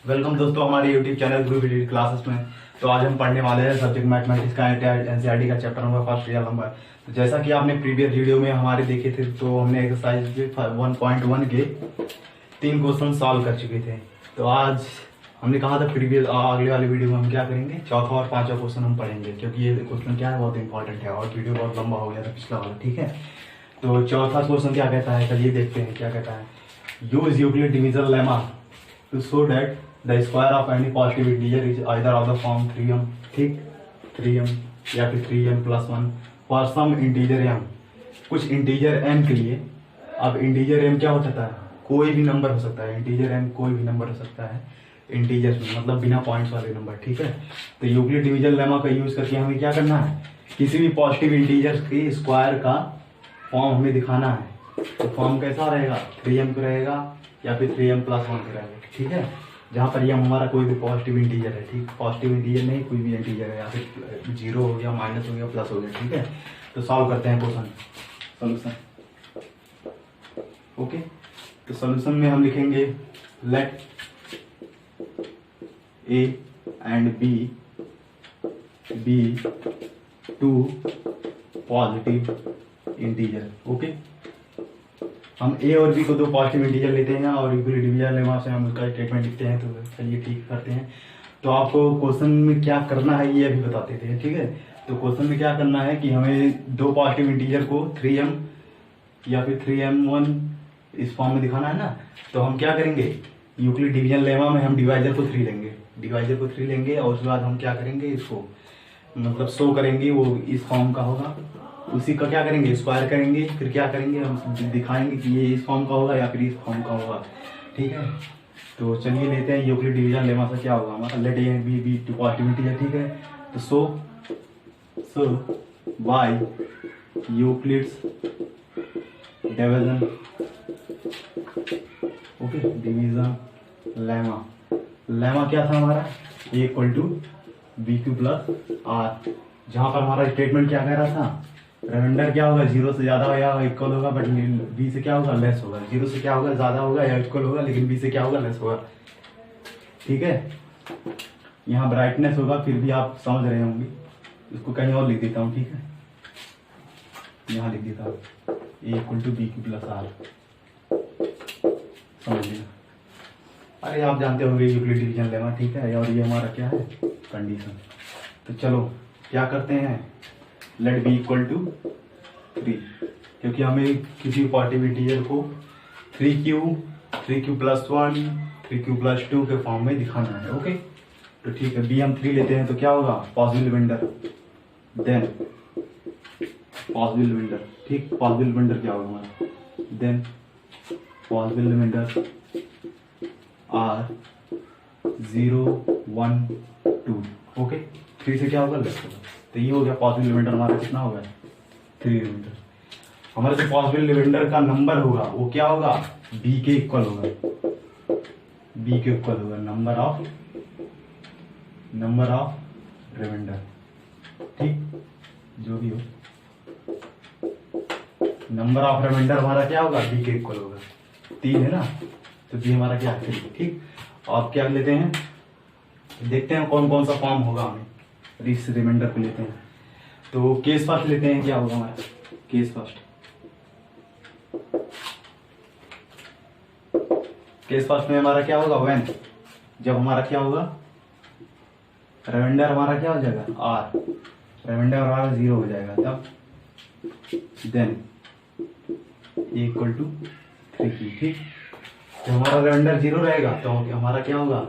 Welcome दोस्तों हमारे YouTube channel गुरु video classes में। तो आज हम पढ़ने वाले हैं सब्जेक्ट मैथमेटिक्स का एनसीईआरटी का chapter number first real number. तो जैसा कि आपने प्रीवियस वीडियो में हमारे देखे थे, तो हमने एक्सरसाइज 1.1 के 3 क्वेश्चन सॉल्व कर चुके थे। तो आज हमने कहा था प्रीवियस अगले वाले वीडियो में हम क्या करेंगे, चौथा और पांचवा क्वेश्चन हम पढ़ेंगे, क्योंकि ये क्वेश्चन क्या है, बहुत इंपॉर्टेंट है और वीडियो बहुत लंबा हो गया था पिछला वाला। ठीक है, तो चौथा क्वेश्चन क्या कहता है, चलिए देखते हैं क्या कहता है। Use Euclid division lemma to show that the square of any positive integer is either of the form 3m, ठीक, 3m या फिर 3m+1 for some integer m, कुछ इंटीजर m के लिए। अब इंटीजर m क्या हो सकता है, कोई भी नंबर हो सकता है। इंटीजर m कोई भी नंबर हो सकता है इंटीजर में, मतलब बिना पॉइंट्स वाले नंबर। ठीक है, तो यूक्लिड डिवीजन लेमा का यूज करके हमें क्या करना है, किसी भी पॉजिटिव इंटीजर के स्क्वायर का फॉर्म हमें दिखाना है। तो फॉर्म कैसा रहेगा, 3m का रहेगा या फिर 3m+1 का रहेगा। ठीक है, जहाँ पर यह हमारा कोई भी पॉजिटिव इंटीजर है। ठीक, पॉजिटिव इंटीजर नहीं, कोई भी इंटीजर है, या फिर 0 हो गया, माइनस हो गया, प्लस हो गया। ठीक है, तो सॉल्व करते हैं क्वेश्चन सोल्यूशन। ओके, तो सोल्यूशन में हम लिखेंगे let a and b be two positive integer. Okay, हम ए और बी को दो पॉजिटिव इंटीजर लेते हैं और यूक्लिड डिवीजन लेमा से हम उसका स्टेटमेंट लिखते हैं। तो चलिए ठीक करते हैं। तो आपको क्वेश्चन में क्या करना है ये अभी बताते थे। ठीक है, तो क्वेश्चन में क्या करना है कि हमें दो पॉजिटिव इंटीजर को 3m या फिर 3m1 इस फॉर्म में दिखाना है ना। तो हम क्या करेंगे, यूक्लिड डिवीजन लेमा में हम डिवाइजर को 3 लेंगे, डिवाइजर को 3 लेंगे और उसके बाद हम क्या करेंगे, इसको मतलब शो करेंगे, वो इस फॉर्म का होगा। उसी का क्या करेंगे, स्क्वायर करेंगे, फिर क्या करेंगे, हम दिखाएंगे कि ये इस फॉर्म का होगा या फिर इस फॉर्म का होगा। ठीक है, तो चलिए लेते हैं यूक्लिड डिवीजन लेमा से क्या होगा हमारा, let a b be two positive integer. ठीक है, तो so by Euclid's division, okay, division lemma, lemma क्या था हमारा, ए इक्वल टू BQ+R, जहां पर हमारा स्टेटमेंट क्या कह रहा था, रिमाइंडर क्या होगा, 0 से ज्यादा या इक्वल होगा, बट b से क्या होगा, लेस होगा। 0 से क्या होगा, ज्यादा होगा या इक्वल होगा, लेकिन b से क्या होगा, लेस होगा। ठीक है, यहाँ ब्राइटनेस होगा, फिर भी आप समझ रहे होंगे, इसको कहीं और लिख देता हूँ। ठीक है, यहाँ लिख देता हूँ a इक्वल टू BQ+R, समझ लिया। अरे आप जानते होंगे यूक्लिड डिवीजन लेमा। ठीक है, और ये हमारा क्या है, कंडीशन। तो चलो क्या करते हैं, लेट बी इक्वल टू 3, क्योंकि हमें किसी पॉजिटिव इंटीजर को 3q+1 3q+2 के फॉर्म में दिखाना है। ओके, तो ठीक है, बी हम 3 लेते हैं तो क्या होगा, possible reminder, then possible reminder. ठीक, पॉसिबल रिमाइंडर क्या होगा हमारा, then possible reminder are 0 1 2। Okay, 3 से क्या होगा, लेस होगा। तो ये हो गया पॉसिबल रिमाइंडर हमारा, कितना होगा, 3 रिमाइंडर। हमारे जो पॉसिबल रिमाइंडर का नंबर होगा वो क्या होगा, b के इक्वल होगा, b के इक्वल होगा नंबर ऑफ रिमाइंडर। ठीक, जो भी हो, नंबर ऑफ रिमाइंडर हमारा क्या होगा, b के इक्वल होगा, 3 है ना, तो b हमारा क्या है, 3। ठीक, और क्या लेते हैं, देखते हैं कौन कौन सा फॉर्म होगा, हमें इस रिमाइंडर को लेते हैं। तो केस फर्स्ट लेते हैं, क्या होगा हमारा, केस फर्स्ट में हमारा क्या होगा, व्हेन, जब हमारा क्या होगा, रिमाइंडर हमारा क्या हो जाएगा, r, रिमाइंडर हमारा 0 हो जाएगा, तब then a equal to 3q। ठीक, तो हमारा रिमाइंडर 0 रहेगा तो हमारा क्या होगा,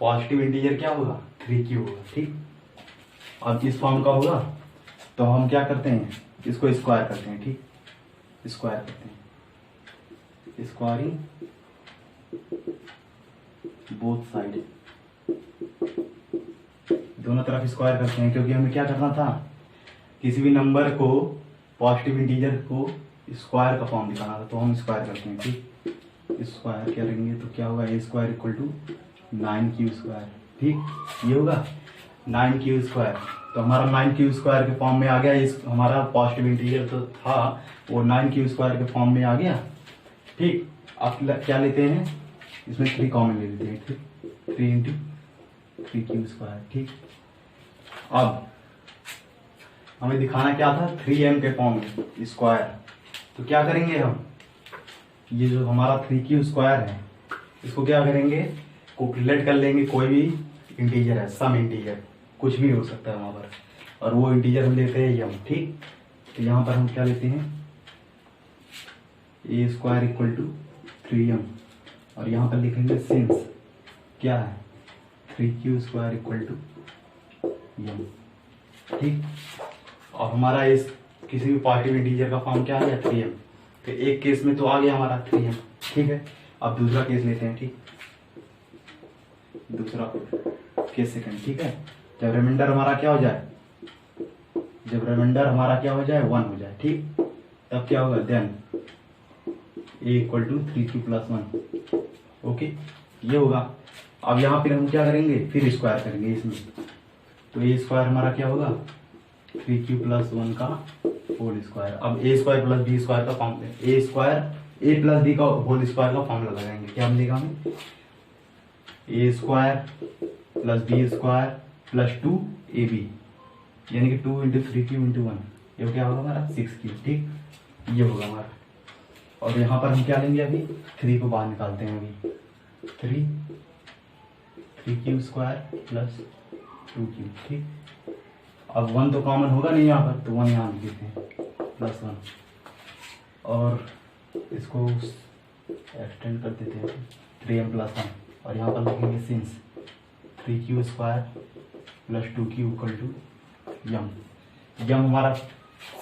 पॉजिटिव इंटीजर क्या होगा, 3q होगा। ठीक, और इस फॉर्म का होगा तो हम क्या करते हैं, इसको स्क्वायर करते हैं। ठीक, स्क्वायर करते हैं, स्क्वायरिंग बोथ साइड, दोनों तरफ स्क्वायर करते हैं, क्योंकि हमें क्या करना था, किसी भी नंबर को पॉजिटिव इंटीजर को स्क्वायर का फॉर्म दिखाना था, तो हम स्क्वायर करते हैं। ठीक, स्क्वायर करेंगे तो क्या होगा, a square equal to 9q²। ठीक, ये होगा 9q²। तो हमारा 9q² के फॉर्म में आ गया, इस हमारा पॉजिटिव इंटीजर तो था वो 9q² के फॉर्म में आ गया। ठीक, अब क्या लेते हैं, इसमें 3 कॉमन ले लेते हैं। ठीक, 3 × 3 क्यूब स्क्वायर। ठीक, अब हमें दिखाना क्या था, 3m के फॉर्म में स्क्वायर। तो क्या करेंगे हम, ये जो हमारा 3 क्यूब स्क्वायर है इसको क्या करेंगे, कोरिलेट कर लेंगे। कोई भी इंटीजर है, सम इंटीजर कुछ भी हो सकता है वहां पर, और वो इंटीजर हम लेते हैं यम। ठीक, तो यहाँ पर हम क्या लेते हैं, a square equal to 3m, और यहाँ पर लिखेंगे सिंस क्या है 3 q square equal to m। ठीक, और हमारा इस किसी भी पॉजिटिव इंटीजर का फॉर्म क्या आ गया 3m। तो एक केस में तो आ गया हमारा 3m। ठीक है, अब दूसरा केस लेते हैं। ठीक, दूसरा केस सेकंड। ठीक है, जब रिमाइंडर हमारा क्या हो जाए, जब रिमाइंडर हमारा क्या हो जाए 1 हो जाए। ठीक, तब क्या होगा, then a equal to 3q + 1। Okay, ये होगा। अब यहाँ फिर हम क्या करेंगे, फिर स्क्वायर करेंगे इसमें। तो a स्क्वायर हमारा क्या होगा 3q + 1 का होल स्क्वायर। अब a स्क्वायर + b स्क्वायर का form, a square a + b का होल स्क्वायर का फॉर्मूला लगाएंगे। क्या मिलेगा हमें, a square + b square + 2ab, यानी कि 2 × 3q × 1, ये क्या होगा हमारा 6q। ठीक, ये होगा हमारा। और यहाँ पर हम क्या लेंगे, अभी 3 को बाहर निकालते हैं। अभी 3 स्क्वायर + 2q। ठीक, अब 1 तो कॉमन होगा नहीं यहाँ पर, तो 1 यहाँ लिख देते हैं +1, और इसको एक्सटेंड कर देते हैं 3m + 1, और यहाँ पर लिखेंगे since 3q square + 2q = m। यम हमारा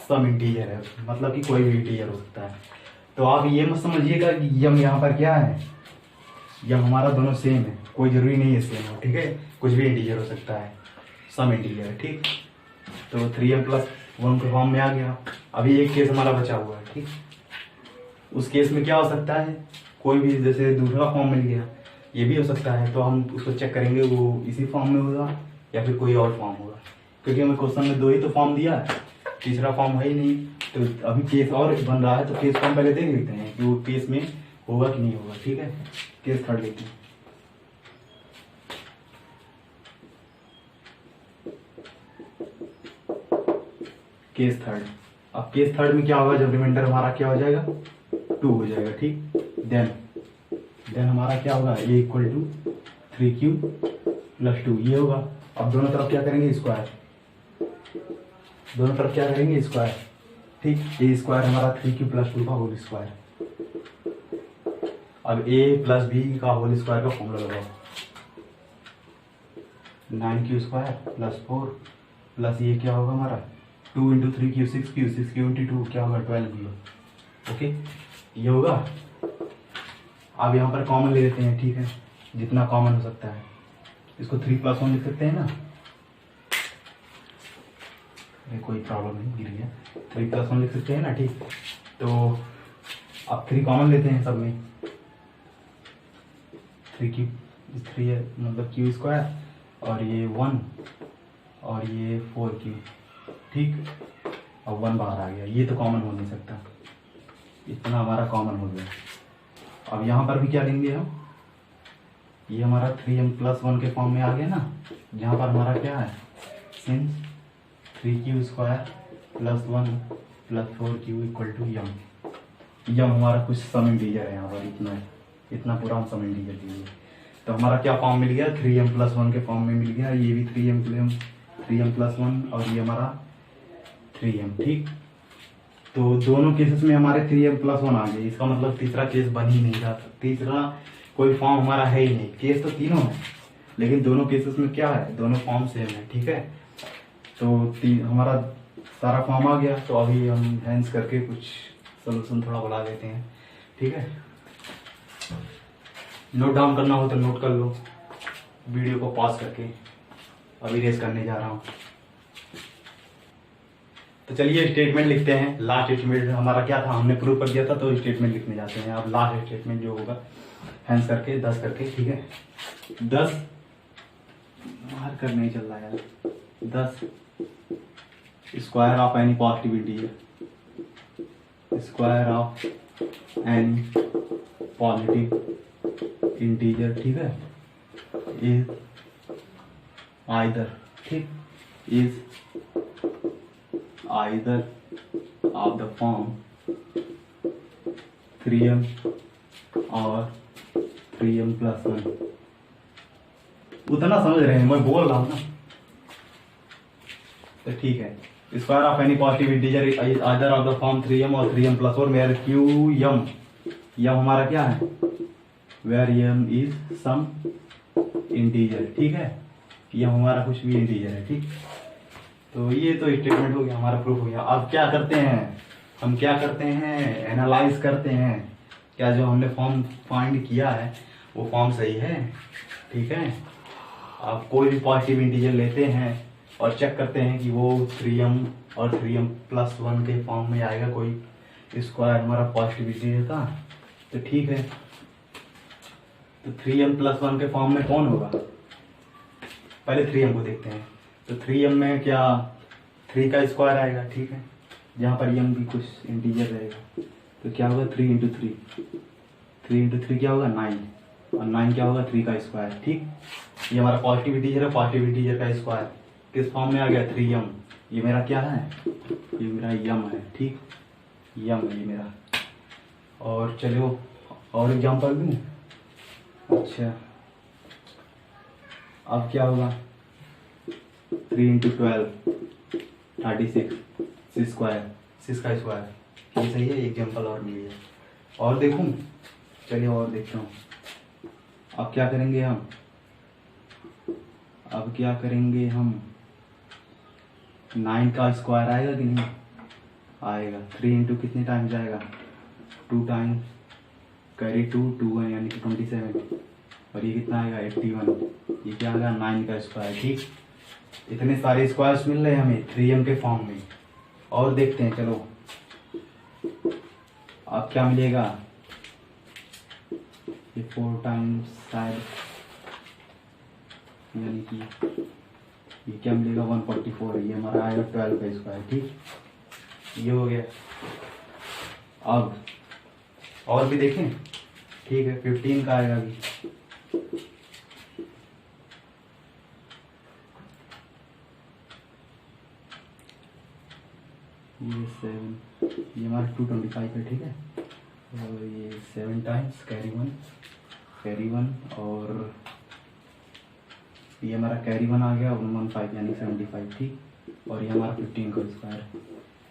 सम इंटीजर है, मतलब कि कोई भी इंटीजर हो सकता है। तो आप ये मत समझिएगा कि यम यहाँ पर क्या है, यम हमारा दोनों सेम है, कोई जरूरी नहीं है सेम हो। ठीक है, कुछ भी इंटीजर हो सकता है, सम इंटीजर है। ठीक, तो 3m + 1 के फॉर्म में आ गया। अभी एक केस हमारा बचा हुआ है। ठीक, उस केस में क्या हो सकता है, कोई भी जैसे दूसरा फॉर्म मिल गया, ये भी हो सकता है। तो हम उसको चेक करेंगे वो इसी फॉर्म में होगा या फिर कोई और फॉर्म होगा, क्योंकि हमें क्वेश्चन में 2 ही तो फॉर्म दिया है, तीसरा फॉर्म है ही नहीं। तो अभी केस और बन रहा है, तो केस फॉर्म पहले देख लेते हैं कि वो केस में होगा कि नहीं होगा। ठीक है, केस थर्ड लेते हैं। केस थर्ड, अब केस थर्ड में क्या होगा, जब रिमाइंडर हमारा क्या हो जाएगा 2 हो जाएगा। ठीक, देन हमारा क्या होगा, a इक्वल टू 3q + 2, ये होगा। अब दोनों तरफ क्या करेंगे, स्क्वायर, दोनों तरफ क्या करेंगे स्क्वायर। ठीक, a स्क्वायर हमारा 3q + 2 का होल स्क्वायर। अब a + b का होल स्क्वायर का फॉर्मूला लगाओ, 9q स्क्वायर + 4 प्लस ये क्या होगा हमारा 2 × 3q 6q 6q × 2 क्या होगा 12q। ओके, ये होगा। अब यहाँ पर कॉमन ले लेते हैं। ठीक है, जितना कॉमन हो सकता है, इसको 3 + 1 लिख सकते हैं ना, कोई प्रॉब्लम नहीं, गिर गया, 3 + 1 लिख सकते हैं ना। ठीक, तो अब 3 कॉमन लेते हैं सब में, 3 है मतलब q स्क्वायर, और ये 1 और ये 4q। ठीक, अब 1 बाहर आ गया, ये तो कॉमन हो नहीं सकता, इतना हमारा कॉमन हो गया। अब यहाँ पर भी क्या लेंगे हम, ये हमारा 3m + 1 के फॉर्म में आ गया ना, जहाँ पर हमारा क्या है since 3q square + 1 + 4q = m। यम हमारा कुछ सम इंटीजर है यहाँ पर, इतना पूरा हम सम इंटीजर लिए। तो हमारा क्या फॉर्म मिल गया, 3m + 1 के फॉर्म में मिल गया। ये भी 3m + 1 और ये हमारा 3m। ठीक, तो दोनों केसेस में हमारे 3m + 1 आ गए। इसका मतलब तीसरा केस बन ही नहीं रहा, तीसरा कोई फॉर्म हमारा है ही नहीं। केस तो तीनों है, लेकिन दोनों केसेस में क्या है, दोनों फॉर्म सेम है। ठीक है, तो हमारा सारा फॉर्म आ गया। तो अभी हम हैंस करके कुछ सोल्यूशन थोड़ा बढ़ा देते हैं। ठीक है, नोट डाउन करना हो तो नोट कर लो, वीडियो को पॉज करके। अभी रेस करने जा रहा हूँ, तो चलिए स्टेटमेंट लिखते हैं। लास्ट स्टेटमेंट हमारा क्या था, हमने प्रूव कर दिया था, तो स्टेटमेंट लिखने जाते हैं। अब लास्ट स्टेटमेंट जो होगा हैंस करके 10 करके। ठीक है, 10 बाहर कर नहीं चल रहा है, 10 square of any positive integer, square of any positive integer. ठीक है, इज आइदर, ठीक, is either of the form 3m और 3m+1। उतना समझ रहे हैं, मैं बोल रहा हूं ना, तो ठीक है। Square of any positive integer either of the form 3m और 3m+1 वेयर qm, यम हमारा क्या है, where m is some integer, ठीक है, यह हमारा कुछ भी इंटीजर है, ठीक। तो ये तो स्टेटमेंट हो गया, हमारा प्रूफ हो गया। अब क्या करते हैं हम, क्या करते हैं, एनालाइज करते हैं, क्या जो हमने फॉर्म फाइंड किया है वो फॉर्म सही है, ठीक है। आप कोई भी पॉजिटिव इंटीजर लेते हैं और चेक करते हैं कि वो 3m और 3m+1 के फॉर्म में आएगा कोई स्क्वायर हमारा पॉजिटिव इंटीजर का, तो ठीक है। तो 3m+1 के फॉर्म में कौन होगा, पहले 3m को देखते हैं। तो 3m में क्या 3 का स्क्वायर आएगा, ठीक है, जहाँ पर m भी कुछ इंटीजर रहेगा, तो क्या होगा 3 × 3, 3 × 3 क्या होगा 9, और 9 क्या होगा 3 का स्क्वायर, ठीक। ये हमारा पॉजिटिव इंटीजर है, पॉजिटिव इंटीजर का स्क्वायर किस फॉर्म में आ गया 3m, ये मेरा क्या है, ये मेरा यम है, ठीक, यम है ये मेरा। और चलो और एग्जाम्पल दूँ, अच्छा अब क्या होगा 3 × 12 36, 6 स्क्वायर, 6 का स्क्वायर, ये सही है, एग्जाम्पल और मिली है। और देखूं, चलिए और देखता हूँ। अब क्या करेंगे हम, अब क्या करेंगे हम, 9 का स्क्वायर आएगा कि नहीं आएगा, 3 × कितने टाइम्स जाएगा 2 टाइम्स, कैरी 2 है यानी कि 27, और ये कितना आएगा 81, ये क्या आएगा 9 का स्क्वायर, ठीक। इतने सारे स्क्वायर्स मिल रहे हैं हमें 3m के फॉर्म में। और देखते हैं, चलो अब क्या मिलेगा, ये 4 टाइम्स शायद, यानी कि ये क्या मिलेगा 144, ये हमारा आएगा 12 का स्क्वायर, ठीक, ये हो गया। अब और भी देखें, ठीक है, 15 का आएगा अभी, ये 7, ये हमारा 225 है, ठीक है, और ये 7 टाइम्स कैरी 1 और ये हमारा कैरी 1 आ गया 115 यानी 75, ठीक, और ये हमारा 15 का स्क्वायर।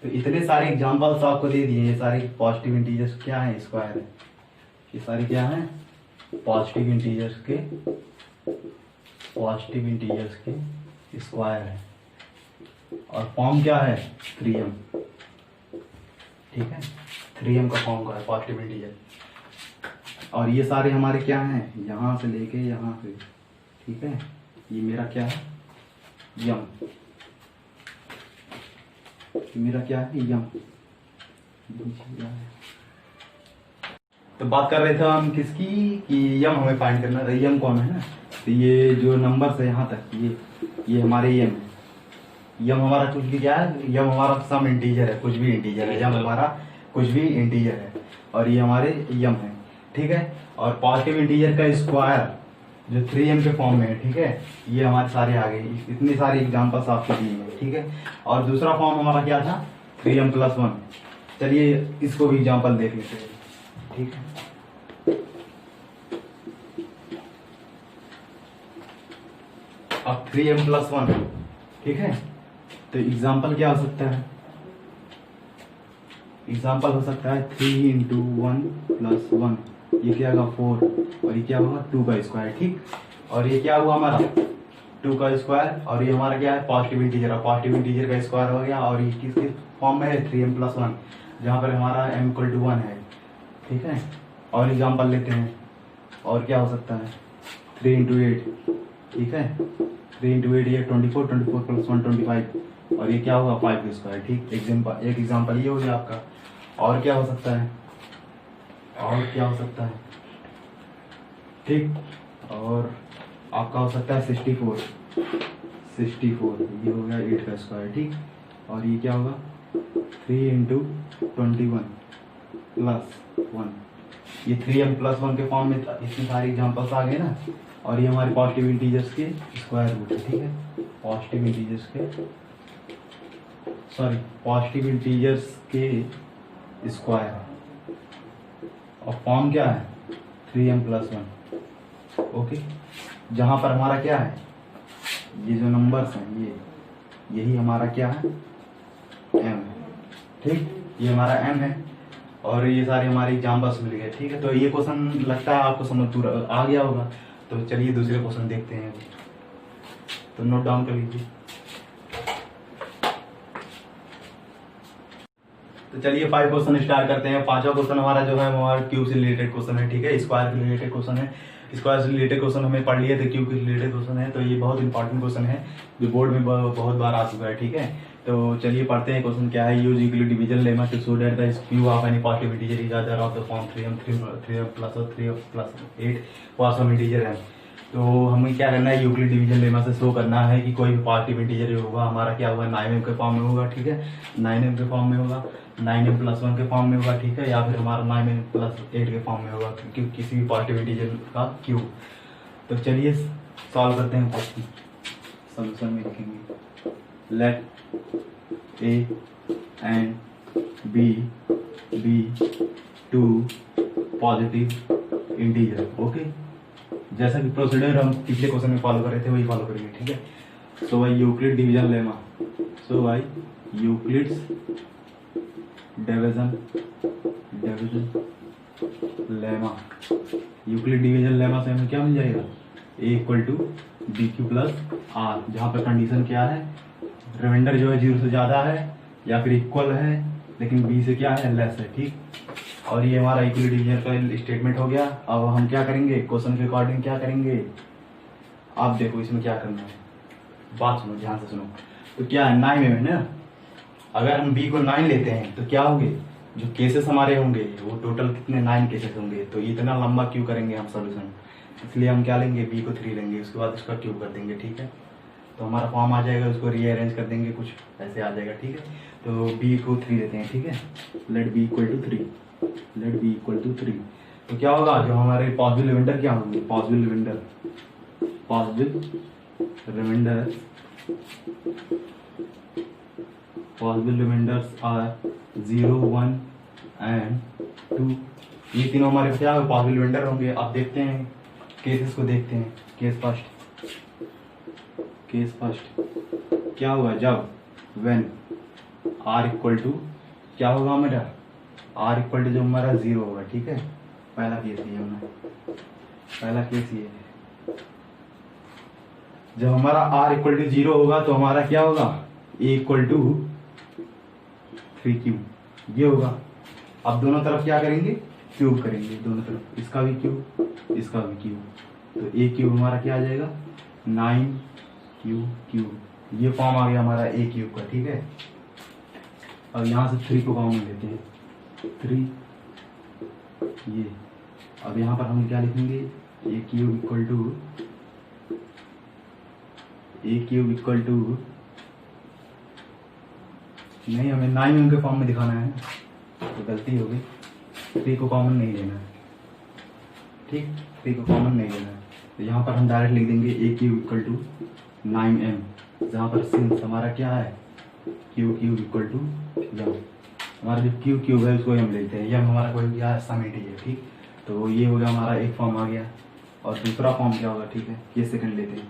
तो इतने सारे एग्जांपल्स आपको दे दिए, ये सारे पॉजिटिव इंटीजर्स क्या है, स्क्वायर है, ये सारे क्या हैं पॉजिटिव इंटीजर्स के स्क्वायर है, और फॉर्म क्या है 3m, ठीक है, 3m का फॉर्म का है पॉजिटिव इंटीजर। और ये सारे हमारे क्या हैं, यहाँ से लेके यहाँ से, ठीक है, ये मेरा क्या है यम, मेरा क्या है यम। तो बात कर रहे थे हम किसकी, कि यम हमें फाइंड करना है, यम कौन है ना, तो ये जो नंबर है यहाँ तक, ये हमारे यम है। यम हमारा कुछ भी क्या है, यम हमारा सम इंटीजर है, कुछ भी इंटीजर है, यम हमारा कुछ भी इंटीजर है, और ये हमारे यम है, ठीक है। और पॉजिटिव इंटीजर का स्क्वायर जो 3m के फॉर्म में है, ठीक है, ये हमारे सारे आ गए, इतने सारे एग्जांपल्स आपको दिए हैं, ठीक है। और दूसरा फॉर्म हमारा क्या था 3m+1, चलिए इसको भी एग्जांपल देख लेते हैं, ठीक है। अब 3m+1, ठीक है, तो एग्जाम्पल क्या हो सकता है, एग्जाम्पल हो सकता है 3 × 1+1, ये क्या होगा 4, और ये क्या होगा 2 का स्क्वायर, ठीक। और ये क्या हुआ हमारा 2 का स्क्वायर, और ये हमारा क्या है पॉजिटिव इंटीजर है, पॉजिटिव इंटीजर का स्क्वायर हो गया, और ये किसके फॉर्म में है 3m+1, जहाँ पर हमारा m = 1 है, ठीक है। और एग्जाम्पल लेते हैं, और क्या हो सकता है 3 × 8, ठीक है, 3 × 8 ये 24 + 1 25, और ये क्या होगा 5 का स्क्वायर, ठीक। एक एग्जाम्पल ये हो गया आपका। और क्या हो सकता है, और क्या हो सकता है, ठीक, और आपका हो सकता है 64, ये हो गया 8 का स्क्वायर, ठीक। और ये क्या होगा 3 × 21 + 1, ये 3m+1 के फॉर्म में इतने सारे एग्जांपल्स आ गए ना, और ये हमारे पॉजिटिव इंटीजर्स के स्क्वायर रूट है, ठीक है। पॉजिटिव इंटीजर्स के स्क्वायर और फॉर्म क्या है 3m+1। ओके, जहां पर हमारा क्या है, ये जो नंबर्स हैं यही हमारा क्या है m, ठीक, ये हमारा m है और ये सारे हमारे एग्जाम्पल्स मिल गए, ठीक है। तो ये क्वेश्चन लगता है आपको समझ पूरा आ गया होगा। तो चलिए दूसरे क्वेश्चन देखते हैं, तो नोट डाउन कर लीजिए। तो चलिए 5 क्वेश्चन स्टार्ट करते हैं। 5वां क्वेश्चन हमारा जो है हमारा क्यूब से रिलेटेड क्वेश्चन है, ठीक है। स्क्वायर से रिलेटेड क्वेश्चन है। स्क्वायर से रिलेटेड क्वेश्चन हमें पढ़ लिए थे, क्यूब से रिलेटेड क्वेश्चन है। तो ये बहुत इंपॉर्टेंट क्वेश्चन है जो बोर्ड में बहुत बार आ चुका है, ठीक है। तो चलिए पढ़ते हैं क्वेश्चन क्या है। Use Euclid division lemma to show that the cube of any positive integer is other of the form 3m+3m+8 for some integer है। तो हमें क्या करना है, यूक्लिड डिवीजन लेमा से शो करना है कि कोई भी पॉजिटिव इंटीजर जो होगा हमारा क्या होगा 9m के फॉर्म में होगा, ठीक है। 9m के फॉर्म में होगा, 9m+1 के फॉर्म में होगा, ठीक है, या फिर हमारा 9m+8 के फॉर्म में होगा, क्योंकि किसी भी पॉजिटिव इंटीजर का क्यूब। तो चलिए सॉल्व करते हैं क्वेश्चन। सॉल्यूशन में लिखेंगे let A and B be two positive integer. Okay, जैसा कि प्रोसीजर हम पिछले क्वेश्चन में फॉलो कर रहे थे वही फॉलो करेंगे, ठीक है। So by Euclid division lemma, so by Euclid's division lemma, Euclid division lemma से हमें क्या मिल जाएगा, A = BQ + R, जहाँ पर कंडीशन क्या है, रिमाइंडर जो है 0 से ज्यादा है या फिर इक्वल है, लेकिन B से क्या है लेस है, ठीक। और ये हमारा यूक्लिड डिवीजन का स्टेटमेंट हो गया। अब हम क्या करेंगे, क्वेश्चन के अकॉर्डिंग क्या करेंगे, आप देखो इसमें क्या करना है, बात सुनो ध्यान से सुनो। तो क्या है 9 में ना, अगर हम B को 9 लेते हैं तो क्या होंगे, जो केसेस हमारे होंगे वो टोटल कितने 9 केसेस होंगे। तो इतना लंबा क्यों करेंगे हम सोल्यूशन, इसलिए हम क्या लेंगे B को 3 लेंगे, उसके बाद उसका क्यूब कर देंगे, ठीक है। तो हमारा फॉर्म आ जाएगा, उसको रीअरेंज कर देंगे, कुछ ऐसे आ जाएगा, ठीक है। तो B को 3 लेते हैं, ठीक है। Let B = 3, let B = 3। तो क्या होगा, जो हमारे पॉजिटिव रिमाइंडर क्या होंगे, पॉजिटिव रिमाइंडर्स आर 0, 1 एंड 2। ये तीनों हमारे क्या पॉजिटिव रिमाइंडर होंगे। अब देखते हैं केसेस को, देखते हैं केस फर्स्ट क्या होगा, जब व्हेन R = क्या होगा हमारा, R = जो हमारा 0 होगा, ठीक है। पहला केस ये है, जब हमारा R = 0 होगा तो हमारा क्या होगा, A = 3Q, ये होगा। अब दोनों तरफ क्या करेंगे, क्यूब करेंगे, दोनों तरफ, इसका भी क्यूब, इसका भी क्यूब। तो A³ हमारा क्या आ जाएगा 9Q3, ये फॉर्म आ गया हमारा A³ का, ठीक है। अब यहाँ से 3 को कॉमन लेते हैं, 3 ये। अब यहाँ पर हम क्या लिखेंगे, A³ नहीं, हमें 9m के फॉर्म में दिखाना है, तो गलती हो गई, 3 को कॉमन नहीं लेना है, ठीक, 3 को कॉमन नहीं लेना है। तो यहाँ पर हम डायरेक्ट लिख देंगे A³ = 9m, जहाँ पर सिंस हमारा क्या है Q³ = m, हमारा जो Q³ है उसको हम लेते हैं, m हमारा कोई क्या समेटी है, ठीक। तो ये हो गया हमारा एक फॉर्म आ गया। और दूसरा फॉर्म क्या होगा, ठीक है, केस सेकंड लेते हैं,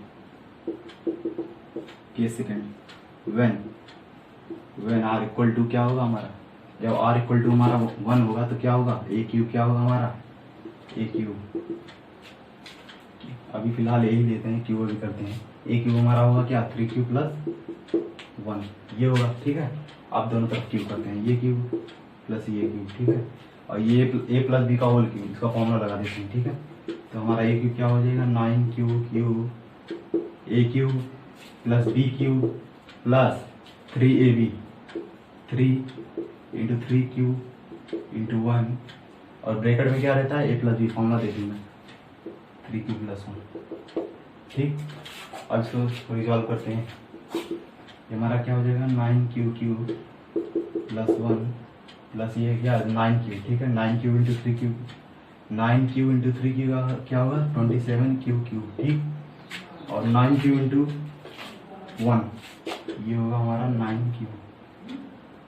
केस सेकंड व्हेन R = क्या होगा हमारा, जब R = हमारा 1 होगा तो क्या होगा, A³ क्या होगा हमारा, A³, अभी फिलहाल यही लेते हैं, क्यूब भी करते हैं। A³ हमारा होगा क्या 3Q + 1, ये होगा, ठीक है। अब दोनों तरफ क्यूब करते हैं, ये क्यूब प्लस ये क्यूब, ठीक है। और ये A + B का होल क्यूब, इसका फॉर्मूला लगा देते हैं, ठीक है। तो हमारा A³ क्या हो जाएगा 9Q³ A³ + B³ + 3AB, 3 × 3Q × 1, और ब्रैकेट में क्या रहता है A + B, फॉर्मूला देख लूँ मैं, 3Q + 1, ठीक। अब इसको रिजॉल्व करते हैं, ये हमारा क्या हो जाएगा 9Q³ + 1 प्लस ये क्या 9Q, ठीक है, 9Q × 3Q 9 Q into 3 Q का क्या होगा 27 क्यू क्यू, ठीक। और 9 क्यू इंटू 1 ये होगा हमारा 9 क्यू,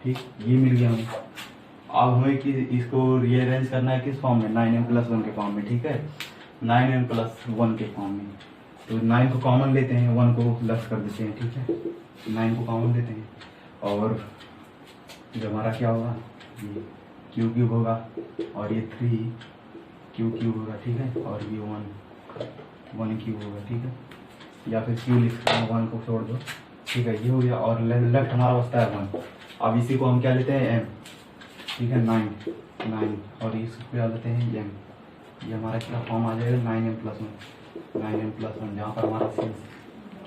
ठीक। ये मिल गया हमें। अब हमें कि इसको रीअरेंज करना है किस फॉर्म में, 9m+1 के फॉर्म में, ठीक है। 9m+1 के फॉर्म में, तो 9 को कॉमन लेते हैं, 1 को लेफ्ट कर देते हैं, ठीक है। 9 को कॉमन लेते हैं और जो हमारा क्या होगा ये क्यू क्यूब होगा और ये 3 क्यू क्यूब होगा, ठीक है। और ये 1 क्यूब होगा, ठीक है। या फिर क्यू लिख सकते हैं, 1 को छोड़ दो, ठीक है। ये हो गया और लेफ्ट हमारा बचता है 1। अब इसी को हम क्या लेते हैं m, ठीक है। 9 और इस पे आ लेते हैं m। ये हमारा क्या फॉर्म आ जाएगा 9m+1 जहाँ पर हमारा since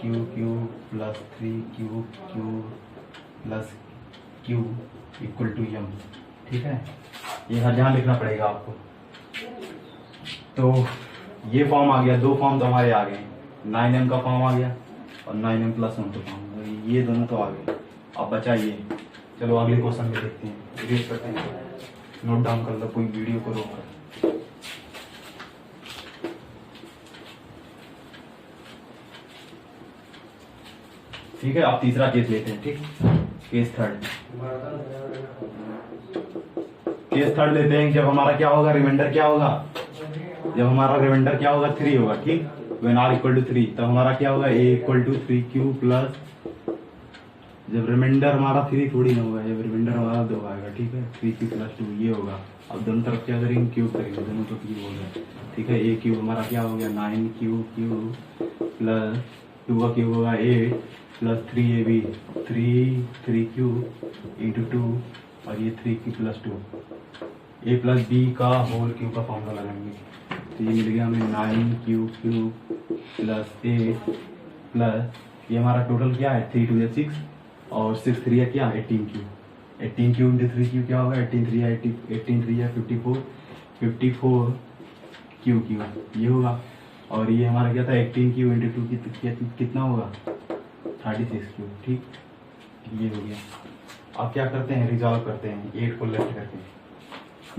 q q plus 3 q q plus q equal to m, ठीक है। ये हर जहाँ लिखना पड़ेगा आपको। तो ये फॉर्म आ गया, दो फॉर्म तो हमारे आ गए, 9m का फॉर्म आ गया और 9m+1 का फॉर्म, ये दोनों तो आ गए। अब बचा ये, चलो अगले क्वेश्चन में देखते हैं, रीड करते हैं, नोट डाउन कर लो कोई वीडियो को रोक कर। ठीक है, अब तीसरा केस लेते हैं, ठीक। केस थर्ड लेते हैं। जब हमारा क्या होगा रिमाइंडर क्या होगा, जब हमारा रिमाइंडर क्या होगा 3 होगा, ठीक। व्हेन r = 3 तब हमारा क्या होगा a = 3q प्लस, जब रिमाइंडर हमारा 3 थोड़ी ना होगा, जब रिमाइंडर हमारा 2 आएगा, ठीक है। 3q + 2 ये होगा। अब दोनों तरफ क्या करेंगे क्यूब करेंगे, दोनों तो क्यूब हो गया, ठीक है। a क्यूब हमारा क्या हो गया 9q प्लस 2 का क्यूब होगा 8 प्लस 3ab 3q इंटू 2 और ये 3q + 2 a + b का होल क्यूब का फॉर्मूला लगाएंगे, तो ये मिल गया हमें 9q प्लस 8 प्लस ये हमारा टोटल क्या है 3 × 2 = 6 और 6 × 3 क्या 18q। 18q इंटू 3q क्या होगा 18 × 3 = 54 q ये होगा। और ये हमारा क्या था 18q इंटू 2 कितना होगा 36q, ठीक। ये हो गया। अब क्या करते हैं रिजॉल्व करते हैं, 8 को लेफ्ट करते हैं,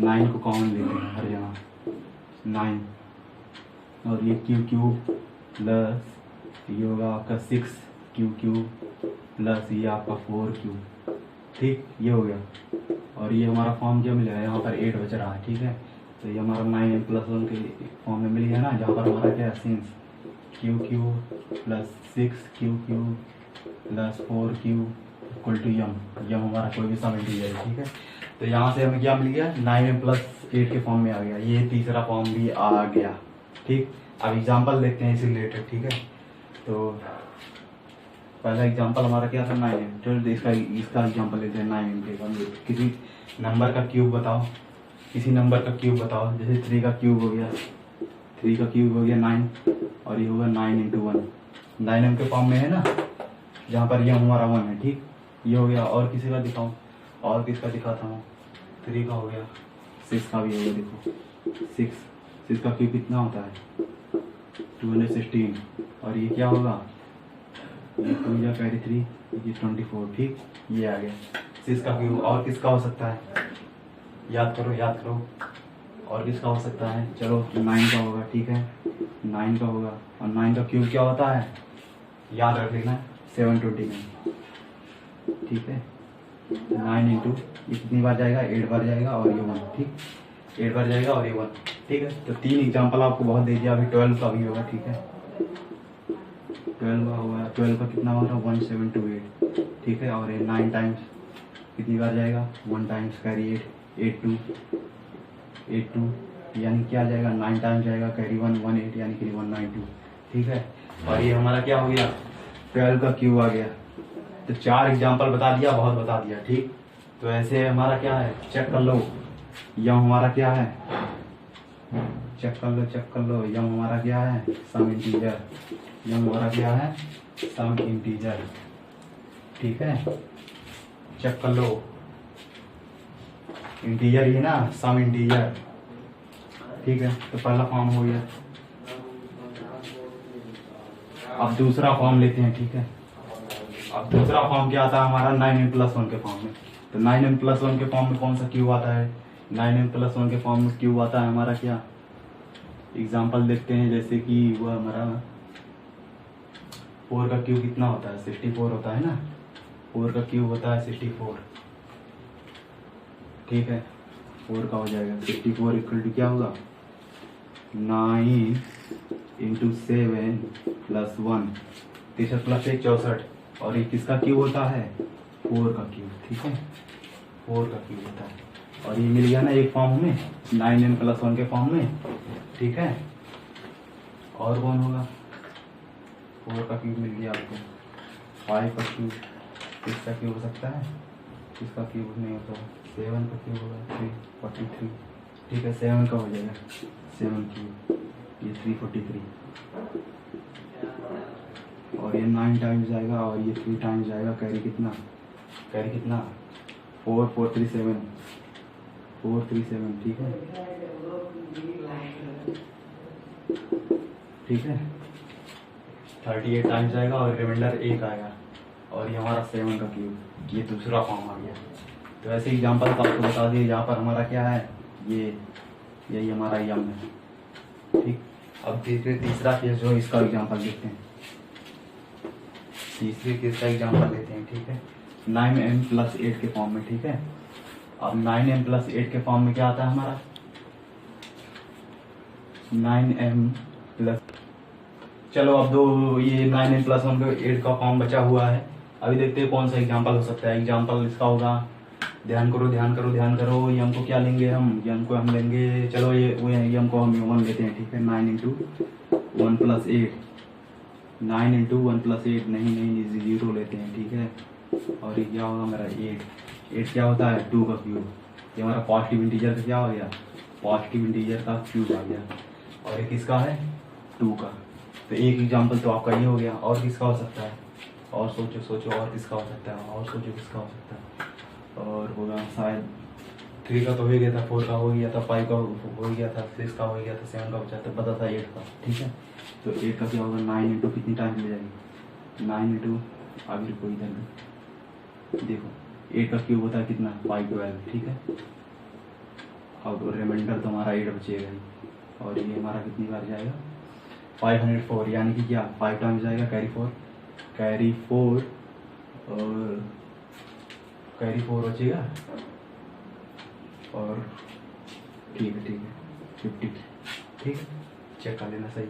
9 को कॉमन लेते हैं हर जगह 9 और ये क्यू प्लस ये होगा आपका 6q प्लस ये आपका 4q, ठीक। ये हो गया। और ये हमारा फॉर्म क्या मिला है, यहाँ पर 8 बच रहा है, ठीक है। तो ये हमारा 9m+1 के फॉर्म में मिल गया ना, जहाँ पर हमारा क्या है since q plus 6q plus 4q equal to m हमारा कोई भी सम इंटीजर है, ठीक है। तो यहाँ से हमें क्या मिल गया 9m+8 के फॉर्म में आ गया, ये तीसरा फॉर्म भी आ गया, ठीक। अब एग्जांपल देखते हैं इसी रिलेटेड, ठीक है। तो पहला एग्जांपल हमारा क्या था 9m, चलो इसका एग्जांपल लेते हैं 9m के। किसी नंबर का क्यूब बताओ, किसी नंबर का क्यूब बताओ, जैसे 3 का क्यूब हो गया 3 का क्यूब हो गया 9 और ये होगा 9 × 1 9m के फॉर्म में है ना, जहाँ पर ये हमारा 1 है, ठीक। ये हो गया। और किसी का दिखाऊं, और किसका दिखाता हूँ 3 का हो गया 6 का भी हो गया, देखो 6 का क्यूब कितना होता है 216 और ये क्या होगा ये 2 या कैरी 3 ये 24, ठीक। ये आ गया 6 का क्यूब। और किसका हो सकता है याद करो और किसका हो सकता है, चलो 9 का होगा, ठीक है। 9 का होगा और 9 का क्यूब क्या होता है याद रख लेना 729, ठीक है। 9 इंटू ये कितनी बार जाएगा 8 बार जाएगा और ये 1, ठीक। 8 बार जाएगा और ये 1, ठीक है। तो 3 एग्जांपल आपको बहुत दे दिया, अभी 12 का भी होगा, ठीक है। 12 का होगा, 12 का कितना होगा 1728, ठीक है। और ये 9 टाइम्स कितनी बार जाएगा 1 टाइम्स कैरी 8 2 यानी क्या जाएगा 9 टाइम्स जाएगा कैरी 1 8 यानी कि 192, ठीक है। और ये हमारा क्या हो गया 12 का क्यूब आ गया। तो 4 एग्जांपल बता दिया, बहुत बता दिया, ठीक। तो ऐसे हमारा क्या है चेक कर लो, यम हमारा क्या है चेक कर लो यम हमारा क्या है सम इंटीजर, यम हमारा क्या है सम इंटीजर, ठीक है। चेक कर लो इंटीजर ही ना सम इंटीजर, ठीक है। तो पहला फॉर्म हो गया। अब दूसरा फॉर्म लेते हैं, ठीक है। अब दूसरा फॉर्म क्या आता है हमारा 9m+1 के फॉर्म में। तो 9m+1 के फॉर्म में कौन सा क्यूब आता है 9m+1 के फॉर्म में क्यूब आता है हमारा क्या एग्जाम्पल देखते हैं, जैसे कि वह हमारा 4 का क्यूब कितना होता है, 64 होता है ना। 4 का क्यूब होता है 64, ठीक है। 4 का हो जाएगा 64 इक्वल टू क्या होगा, 9 इंटू 7 प्लस 1, 63 प्लस 1 64। और ये किसका क्यूब होता है, 4 का क्यूब, ठीक है। 4 का क्यूब होता है। और ये मिल गया ना एक फॉर्म में, 9n प्लस 1 के फॉर्म में, ठीक है। और कौन होगा, 4 का क्यूब मिल गया आपको। 5 का क्यूब किसका क्यूब हो सकता है, किसका क्यूब नहीं होता, 7 का क्यूब होगा 343, ठीक है। 7 का हो जाएगा 7 क्यूब, ये 343। और ये 9 टाइम्स जाएगा और ये 3 टाइम्स जाएगा। कैरी कितना, कैरी कितना, 4437, 437, ठीक है, ठीक है। 38 टाइम्स जाएगा और रिमाइंडर 1 आएगा। और ये हमारा 7 का क्यूब, ये दूसरा फॉर्म आ गया। तो ऐसे एग्जाम्पल तो आपको बता दिए। यहाँ पर हमारा क्या है, ये यही हमारा यम है, ठीक। अब तीसरा केस जो है इसका एग्जाम्पल देखते हैं। तीसरे केस का एग्जाम्पल लेते हैं, ठीक है। 9m प्लस 8 के फॉर्म में, ठीक है। अब 9m प्लस 8 के फॉर्म में क्या आता है हमारा, 9m प्लस, चलो अब दो ये 9m प्लस 1 8 का फॉर्म बचा हुआ है। अभी देखते हैं कौन सा एग्जाम्पल हो सकता है। एग्जाम्पल इसका होगा, ध्यान करो ध्यान करो ध्यान करो, ये हमको क्या लेंगे, हम को हम लेंगे, चलो ये हमको हम 1 लेते हैं, ठीक है। 9 इंटू 1 प्लस 8, 9 इंटू 1 प्लस 8, नहीं 0 लेते हैं, ठीक है। और ये क्या होगा मेरा 8 क्या होता है, 2 का क्यूब। ये हमारा पॉजिटिव इंटीजर का क्या हो गया, पॉजिटिव इंटीजर का क्यूब आ गया। और ये किसका है, 2 का। तो एक एग्जाम्पल तो आपका ये हो गया। और किसका हो सकता है, और सोचो और किसका हो सकता है, और सोचो किसका हो सकता है। और होगा शायद 3 का तो हो गया था, 4 का हो गया था, 5 का हो गया था, 6 का हो गया था, 7 का बचा था, पता था 8 का, ठीक है। तो 8 का क्या होगा, 9 इंटू कितनी टाइम ले जाएगी, 9 इंटू, अभी कोई इधर देखो, 8 का क्यूब होता है कितना, 512, ठीक है। अब रिमाइंडर तो हमारा 8 बचेगा ही। और ये हमारा कितनी बार जाएगा, 504, यानी कि क्या 5 टाइम्स जाएगा, कैरी 4 और कैरी 4 बचेगा। और ठीक है 50, ठीक है, चेक कर लेना सही।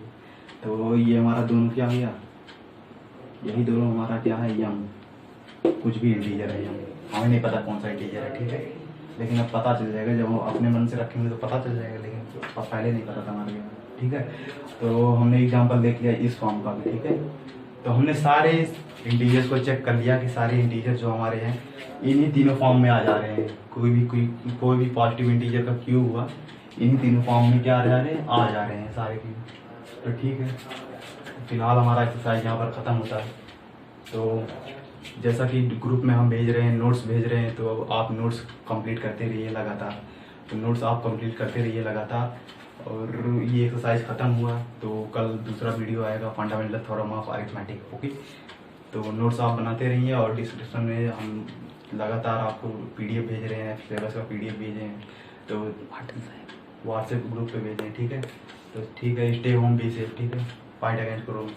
तो ये हमारा दोनों क्या हो गया, यही दोनों हमारा क्या है, यम, कुछ भी इंटीजर है यम, हमें नहीं पता कौन सा इंटीजर है, ठीक है। लेकिन अब पता चल जाएगा, जब हम अपने मन से रखेंगे तो पता चल जाएगा, लेकिन पहले नहीं पता था हमारे, ठीक है। तो हमने एग्जाम्पल देख लिया इस फॉर्म का भी, ठीक है। तो हमने सारे इंटीजर्स को चेक कर लिया कि सारे इंटीजर जो हमारे हैं इन्हीं तीनों फॉर्म में आ जा रहे हैं। कोई भी पॉजिटिव इंटीजर का क्यूब हुआ, इन्हीं तीनों फॉर्म में क्या आ जा रहे हैं सारे क्यूब। तो ठीक है, फिलहाल हमारा एक्सरसाइज यहाँ पर ख़त्म होता है। तो जैसा कि ग्रुप में हम भेज रहे हैं, नोट्स भेज रहे हैं, तो आप नोट्स कंप्लीट करते रहिए लगातार। तो नोट्स आप कंप्लीट करते रहिए लगातार। और ये एक्सरसाइज ख़त्म हुआ तो कल दूसरा वीडियो आएगा, fundamental theorem of arithmetic, okay. तो नोट्स आप बनाते रहिए और डिस्क्रिप्शन में हम लगातार आपको पीडीएफ भेज रहे हैं, सिलेबस का पीडीएफ भेजे हैं, तो व्हाट्सएप ग्रुप पे भेजें, ठीक है। तो ठीक है, स्टे होम, बी सेफ, ठीक है। Fight against corona.